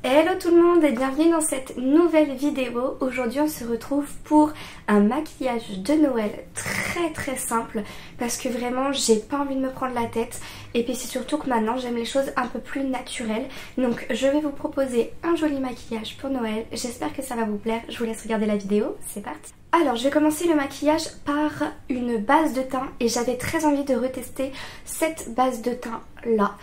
Hello tout le monde et bienvenue dans cette nouvelle vidéo. Aujourd'hui on se retrouve pour un maquillage de Noël très simple parce que vraiment j'ai pas envie de me prendre la tête et puis c'est surtout que maintenant j'aime les choses un peu plus naturelles. Donc je vais vous proposer un joli maquillage pour Noël. J'espère que ça va vous plaire. Je vous laisse regarder la vidéo. C'est parti. Alors je vais commencer le maquillage par une base de teint et j'avais très envie de retester cette base de teint là.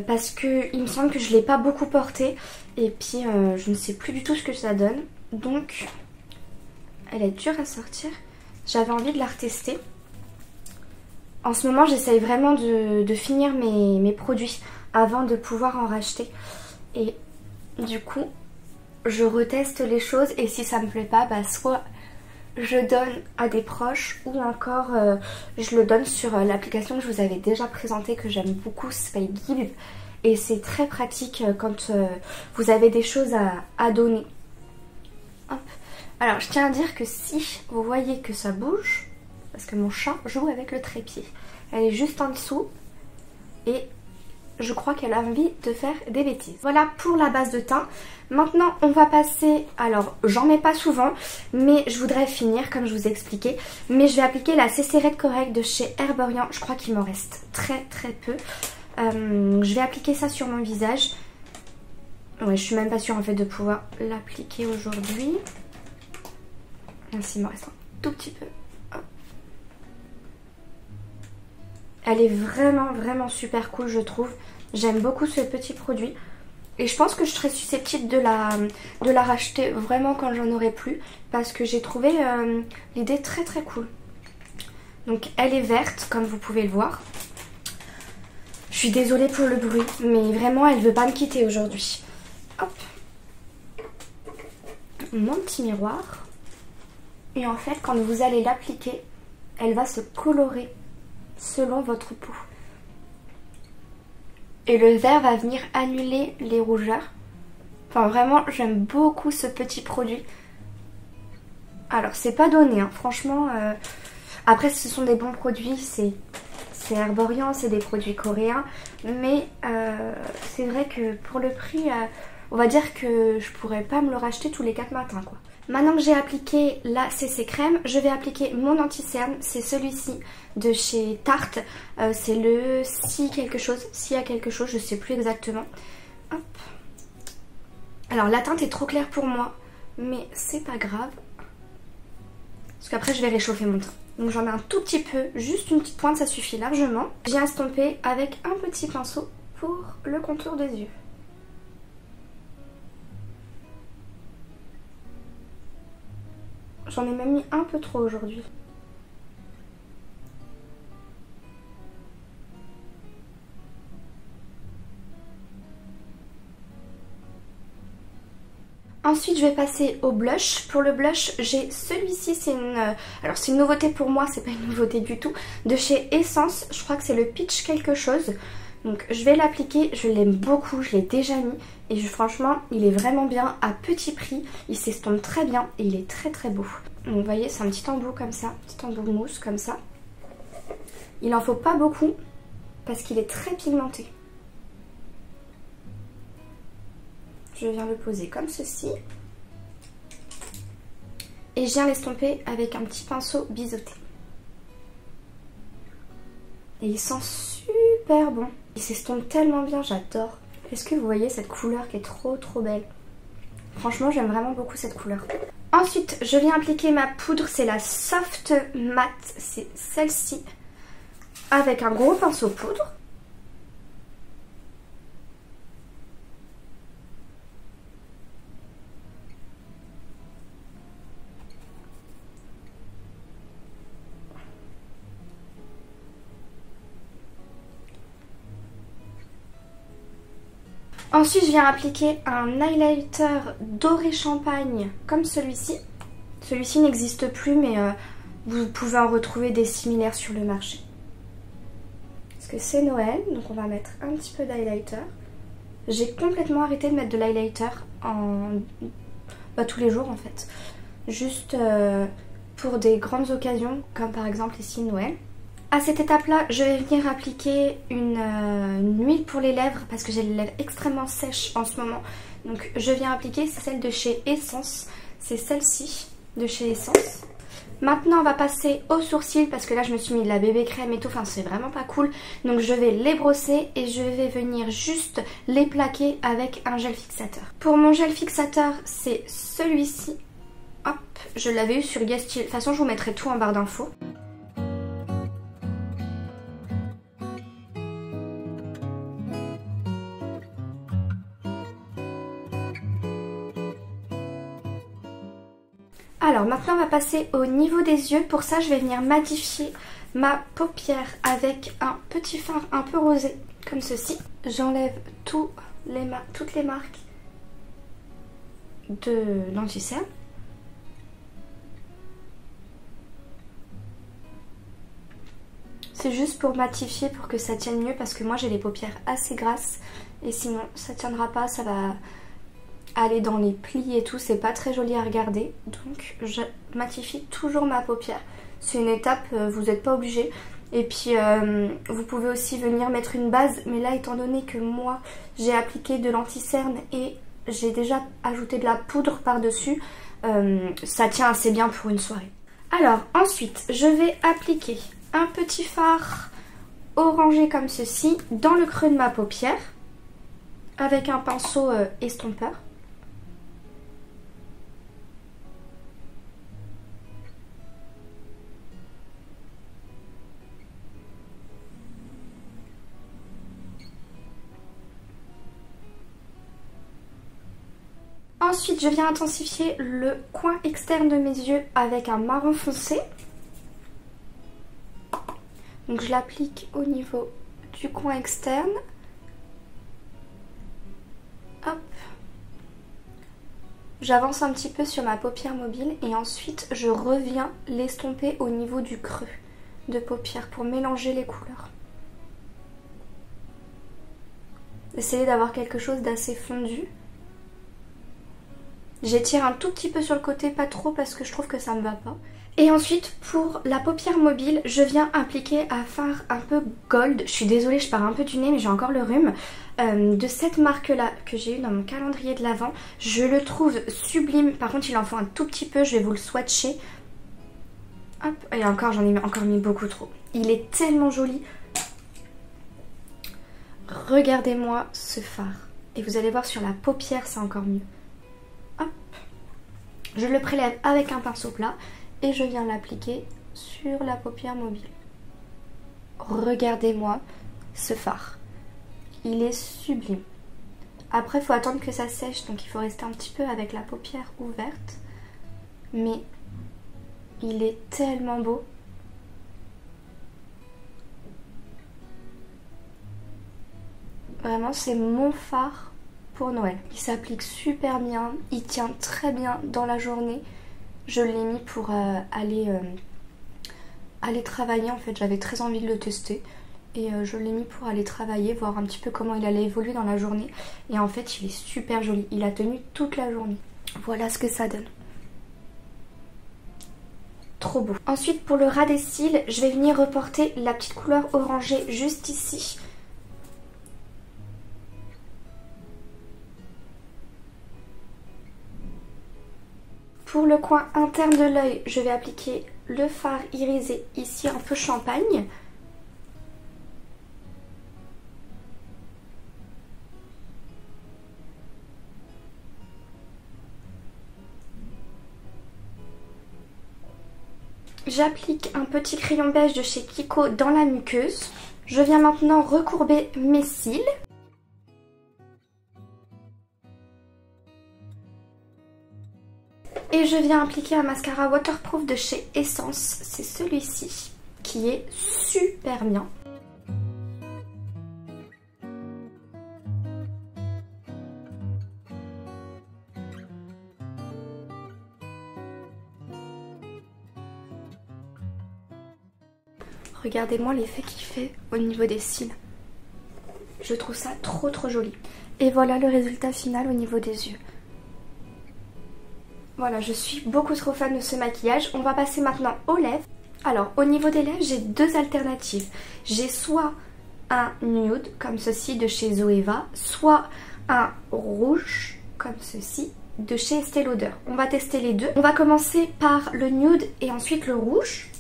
Parce que il me semble que je ne l'ai pas beaucoup portée et puis je ne sais plus du tout ce que ça donne, donc elle est dure à sortir. J'avais envie de la retester. En ce moment j'essaye vraiment de finir mes produits avant de pouvoir en racheter et du coup je reteste les choses et si ça me plaît pas, bah soit je donne à des proches ou encore je le donne sur l'application que je vous avais déjà présentée, que j'aime beaucoup, ça s'appelle Give et c'est très pratique quand vous avez des choses à donner. Hop. Alors je tiens à dire que si vous voyez que ça bouge, parce que mon chat joue avec le trépied, elle est juste en dessous et je crois qu'elle a envie de faire des bêtises. Voilà pour la base de teint. Maintenant on va passer, alors j'en mets pas souvent mais je voudrais finir comme je vous ai expliqué, mais je vais appliquer la CC Red Correct de chez Herborian. Je crois qu'il m'en reste très peu. Je vais appliquer ça sur mon visage. Ouais, je suis même pas sûre en fait de pouvoir l'appliquer aujourd'hui. Ainsi il me reste un tout petit peu. Hop. Elle est vraiment super cool je trouve. J'aime beaucoup ce petit produit. Et je pense que je serais susceptible de la racheter vraiment quand j'en aurai plus. Parce que j'ai trouvé l'idée très cool. Donc elle est verte comme vous pouvez le voir. Je suis désolée pour le bruit. Mais vraiment elle veut pas me quitter aujourd'hui. Hop. Mon petit miroir. Et en fait quand vous allez l'appliquer, elle va se colorer selon votre peau. Et le vert va venir annuler les rougeurs. Enfin vraiment j'aime beaucoup ce petit produit. Alors c'est pas donné hein. Franchement après ce sont des bons produits, c'est Herborian, c'est des produits coréens. Mais c'est vrai que pour le prix on va dire que je pourrais pas me le racheter tous les 4 matins quoi. Maintenant que j'ai appliqué la CC crème, je vais appliquer mon anti-cerne. C'est celui-ci de chez Tarte. C'est le Si quelque chose, Si à quelque chose, je sais plus exactement. Hop. Alors la teinte est trop claire pour moi, mais c'est pas grave. Parce qu'après je vais réchauffer mon teint. Donc j'en mets un tout petit peu, juste une petite pointe, ça suffit largement. Je viens estomper avec un petit pinceau pour le contour des yeux. J'en ai même mis un peu trop aujourd'hui. Ensuite je vais passer au blush. Pour le blush j'ai celui-ci, c'est une nouveauté pour moi, c'est pas une nouveauté du tout, de chez Essence. Je crois que c'est le Peach quelque chose. Donc je vais l'appliquer, je l'aime beaucoup, je l'ai déjà mis et franchement il est vraiment bien à petit prix, il s'estompe très bien et il est très beau. Donc vous voyez c'est un petit embout comme ça, petit embout mousse comme ça. Il en faut pas beaucoup parce qu'il est très pigmenté. Je viens le poser comme ceci et je viens l'estomper avec un petit pinceau biseauté. Et il sent super bon. Il s'estompe tellement bien, j'adore. Est-ce que vous voyez cette couleur qui est trop belle? Franchement, j'aime vraiment beaucoup cette couleur. Ensuite, je viens appliquer ma poudre. C'est la Soft Matte. C'est celle-ci. Avec un gros pinceau poudre. Ensuite je viens appliquer un highlighter doré champagne comme celui-ci. Celui-ci n'existe plus mais vous pouvez en retrouver des similaires sur le marché. Parce que c'est Noël, donc on va mettre un petit peu d'highlighter. J'ai complètement arrêté de mettre de l'highlighter tous les jours en fait. Juste pour des grandes occasions comme par exemple ici Noël. À cette étape-là, je vais venir appliquer une huile pour les lèvres parce que j'ai les lèvres extrêmement sèches en ce moment. Donc je viens appliquer, c'est celle de chez Essence. C'est celle-ci de chez Essence. Maintenant on va passer aux sourcils parce que là je me suis mis de la bébé crème et tout, enfin c'est vraiment pas cool. Donc je vais les brosser et je vais venir juste les plaquer avec un gel fixateur. Pour mon gel fixateur c'est celui-ci. Hop, je l'avais eu sur Guestyle. De toute façon je vous mettrai tout en barre d'infos. Alors maintenant on va passer au niveau des yeux. Pour ça je vais venir matifier ma paupière avec un petit fard un peu rosé comme ceci. J'enlève toutes les marques de l'anti-cerne. C'est juste pour matifier pour que ça tienne mieux parce que moi j'ai les paupières assez grasses et sinon ça tiendra pas, ça va aller dans les plis et tout, c'est pas très joli à regarder. Donc je matifie toujours ma paupière. C'est une étape, vous n'êtes pas obligé. Et puis vous pouvez aussi venir mettre une base, mais là étant donné que moi j'ai appliqué de l'anti-cerne et j'ai déjà ajouté de la poudre par dessus, ça tient assez bien pour une soirée. Alors ensuite je vais appliquer un petit fard orangé comme ceci dans le creux de ma paupière avec un pinceau estompeur. Ensuite, je viens intensifier le coin externe de mes yeux avec un marron foncé. Donc je l'applique au niveau du coin externe. Hop. J'avance un petit peu sur ma paupière mobile et ensuite je reviens l'estomper au niveau du creux de paupière pour mélanger les couleurs. Essayez d'avoir quelque chose d'assez fondu. J'étire un tout petit peu sur le côté, pas trop parce que je trouve que ça me va pas. Et ensuite pour la paupière mobile, je viens appliquer un fard un peu gold. Je suis désolée, je pars un peu du nez mais j'ai encore le rhume. De cette marque là que j'ai eu dans mon calendrier de l'Avent. Je le trouve sublime, par contre il en faut un tout petit peu, je vais vous le swatcher. Hop, et encore j'en ai encore mis beaucoup trop. Il est tellement joli. Regardez-moi ce fard. Et vous allez voir sur la paupière c'est encore mieux. Hop. Je le prélève avec un pinceau plat et je viens l'appliquer sur la paupière mobile. Regardez-moi ce fard. Il est sublime. Après il faut attendre que ça sèche, donc il faut rester un petit peu avec la paupière ouverte. Mais il est tellement beau. Vraiment c'est mon fard pour Noël. Il s'applique super bien, il tient très bien dans la journée. Je l'ai mis pour aller travailler en fait, j'avais très envie de le tester. Et je l'ai mis pour aller travailler, voir un petit peu comment il allait évoluer dans la journée. Et en fait il est super joli, il a tenu toute la journée. Voilà ce que ça donne. Trop beau. Ensuite pour le ras des cils, je vais venir reporter la petite couleur orangée juste ici. Pour le coin interne de l'œil, je vais appliquer le fard irisé ici un peu champagne. J'applique un petit crayon beige de chez Kiko dans la muqueuse. Je viens maintenant recourber mes cils. Et je viens appliquer un mascara waterproof de chez Essence. C'est celui-ci qui est super bien. Regardez-moi l'effet qu'il fait au niveau des cils. Je trouve ça trop joli. Et voilà le résultat final au niveau des yeux. Voilà, je suis beaucoup trop fan de ce maquillage. On va passer maintenant aux lèvres. Alors, au niveau des lèvres, j'ai deux alternatives. J'ai soit un nude, comme ceci, de chez Zoeva, soit un rouge comme ceci de chez Estée Lauder. On va tester les deux. On va commencer par le nude et ensuite le rouge.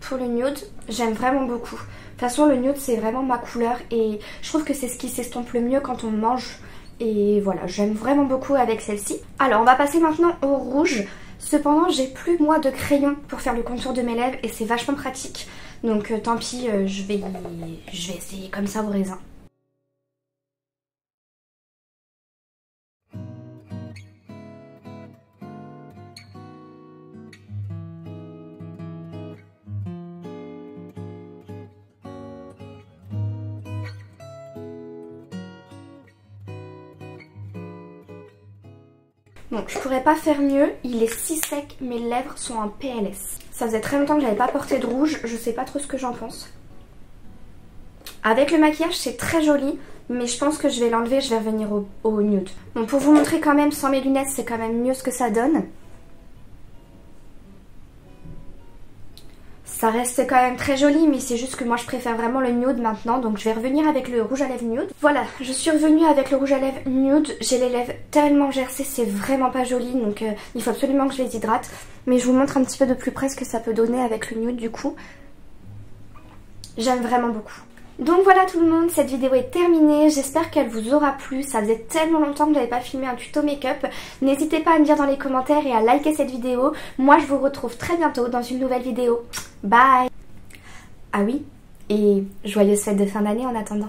Pour le nude, j'aime vraiment beaucoup. De toute façon, le nude, c'est vraiment ma couleur et je trouve que c'est ce qui s'estompe le mieux quand on mange. Et voilà, j'aime vraiment beaucoup avec celle-ci. Alors, on va passer maintenant au rouge. Cependant, j'ai plus moi de crayon pour faire le contour de mes lèvres et c'est vachement pratique. Donc tant pis, je vais essayer comme ça au raisin. Bon, je pourrais pas faire mieux, il est si sec, mes lèvres sont en PLS. Ça faisait très longtemps que j'avais pas porté de rouge, je sais pas trop ce que j'en pense. Avec le maquillage c'est très joli, mais je pense que je vais l'enlever, je vais revenir au nude. Bon, pour vous montrer quand même sans mes lunettes, c'est quand même mieux ce que ça donne. Ça reste quand même très joli, mais c'est juste que moi je préfère vraiment le nude maintenant, donc je vais revenir avec le rouge à lèvres nude. Voilà, je suis revenue avec le rouge à lèvres nude. J'ai les lèvres tellement gercées, c'est vraiment pas joli, donc il faut absolument que je les hydrate. Mais je vous montre un petit peu de plus près ce que ça peut donner avec le nude du coup. J'aime vraiment beaucoup. Donc voilà tout le monde, cette vidéo est terminée, j'espère qu'elle vous aura plu, ça faisait tellement longtemps que j'avais pas filmé un tuto make-up. N'hésitez pas à me dire dans les commentaires et à liker cette vidéo. Moi je vous retrouve très bientôt dans une nouvelle vidéo. Bye. Ah oui, et joyeuses fêtes de fin d'année en attendant.